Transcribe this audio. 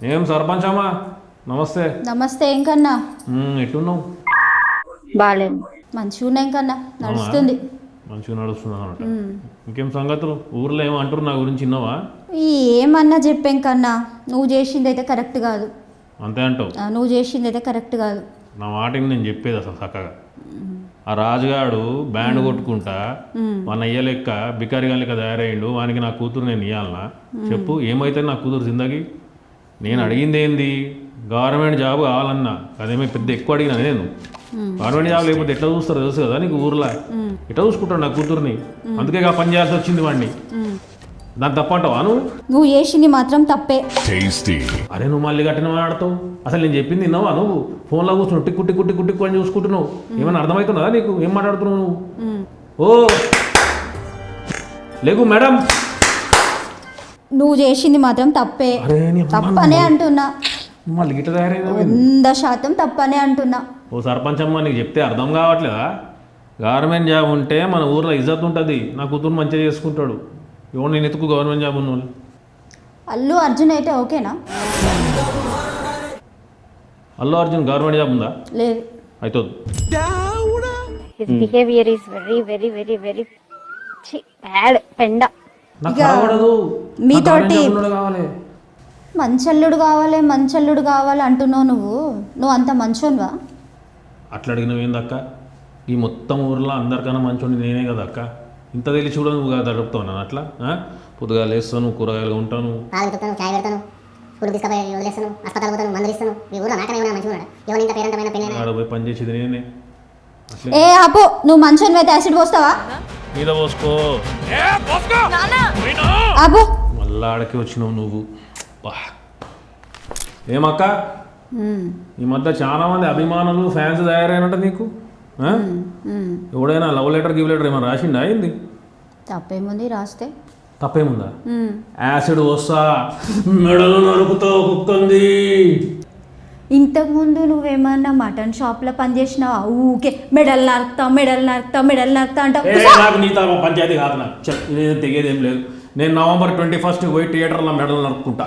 ఏం సర్పంచ్ అమ్మా నమస్తే. నమస్తే. ఏం కన్నా ఎట్టున్నావు? బాగాలేదు. మంచిగా ఉన్నాయి కన్నా, నడుస్తుంది. మంచిగా నడుస్తుంది అన్నమాట. ఇంకేం సంగతులు? ఊర్లో ఏమో అంటారు నా గురించి విన్నావా? ఏమన్నా చెప్పాం కన్నా, నువ్వు చేసింది అయితే కరెక్ట్ కాదు. అంతే అంటావు? నువ్వు చేసింది అయితే కరెక్ట్ కాదు. నా మాటకి నేను చెప్పేది అసలు చక్కగా. ఆ రాజుగాడు బ్యాండ్ కొట్టుకుంటా మన అయ్య లెక్క బికారిగా లెక్క తయారయ్యిండు. వానికి నా కూతురు నేను ఇవ్వాలనా? చెప్పు, ఏమైతే నా కూతురు జిందగీ? నేను అడిగింది ఏంది? గవర్నమెంట్ జాబ్ కావాలన్నా. అదేమో పెద్ద ఎక్కువ అడిగినా నేను. గవర్నమెంట్ జాబ్ లేకపోతే ఎట్లా చూస్తారు తెలుసు కదా నీకు? ఊర్లో ఎట్లా చూసుకుంటాడు నా కూతుర్ని? అందుకే పని చేయాల్సి వచ్చింది వాడిని. దాన్ని తప్పంటావా నువ్వు? నువ్వు చేసింది మాత్రం తప్పే. అరే నువ్వు మళ్ళీ కట్టిన మాట్లాడతావు. అసలు నేను చెప్పింది విన్నావా నువ్వు? ఫోన్లో కూర్చున్నావు టిక్కు టిక్కు టిక్కు టిక్కు అని చూసుకుంటున్నావు. ఏమైనా అర్థమవుతున్నదా నీకు? ఏం మాట్లాడుతున్నావు నువ్వు? ఓ లేకు మేడం, నువ్వు చేసింది మాత్రం తప్పే. తప్పనే అంటున్నా. మళ్ళీ గిట్ట తయారైందా? 100% తప్పనే అంటున్నా. ఓ సర్పంచ్ అమ్మ, నీకు చెప్తే అర్థం కావట్లేదా? గవర్నమెంట్ జాబ్ ఉంటే మన ఊర్లో ఇజ్జత్ ఉంటుంది. నా కూతురు మంచిగా చేసుకుంటాడు. ఎవరు నేను ఎత్తుకు గవర్నమెంట్ జాబ్ ఉన్న వాళ్ళు. అల్లు అర్జున్ అయితే ఓకేనా? అల్లు అర్జున్ గవర్నమెంట్ జాబ్ ఉందా? లేదు. అవుతుంది. His behavior is very very very very bad. పెండ. నాకు కనబడదు. మీతోటి కావాలి మంచల్లుడు కావాలి మంచల్లుడు కావాలి అంటున్నావు. నువ్వు అంత మంచోనివా? అట్లా అడిగినవి ఏందక్క? ఈ మొత్తం ఊర్లో అందరికన్నా మంచోని నేనే కదా అక్క. ఇంత తెలిసి కూడా నువ్వు కదా అడుగుతావు నన్ను అట్లా? పొద్దుగా లేస్తాను, కూరగాయలు ఉంటాను, పాలు పెడతాను, చాయ్ పెడతాను, స్కూల్ తీసుకుపోయి వదిలేస్తాను, హాస్పిటల్ పోతాను, మందులు ఇస్తాను. మీ ఊళ్ళో నాకనే ఏమైనా మంచిగా ఉన్నాడు? ఎవరు ఇంత పేరంతమైన పెళ్ళైనా ఆడ పోయి పని చేసేది నేనే. ఏ అప్పు, నువ్వు మంచోనివి అయితే యాసిడ్ పోస్తావా? మీద పోసుకో. అబ్బు మళ్ళా ఆడకి వచ్చినావు నువ్వు. ఏమక్క, ఈ మధ్య చాలా మంది అభిమానులు ఫ్యాన్స్ తయారైనట్టు నీకు. ఎవడైనా లవ్ లెటర్ గివ్ లెటర్ ఏమైనా రాసిండా? అయింది తప్పేముంది రాస్తే? తప్పేముందా? యాసిడ్ వస్తా మెడలు నరుకుతావు కుక్కంది. ఇంతకుముందు నువ్వేమన్నా మటన్ షాప్లో పనిచేసినావా? ఊకే మెడల్ నరుకుతా అంటావు. నాకు నీతో పంచాయతీ కాదు. నాకు ఇదేం తెగేదేం లేదు. నేను November 21 పోయి థియేటర్లో మెడలు నరుక్కుంటా.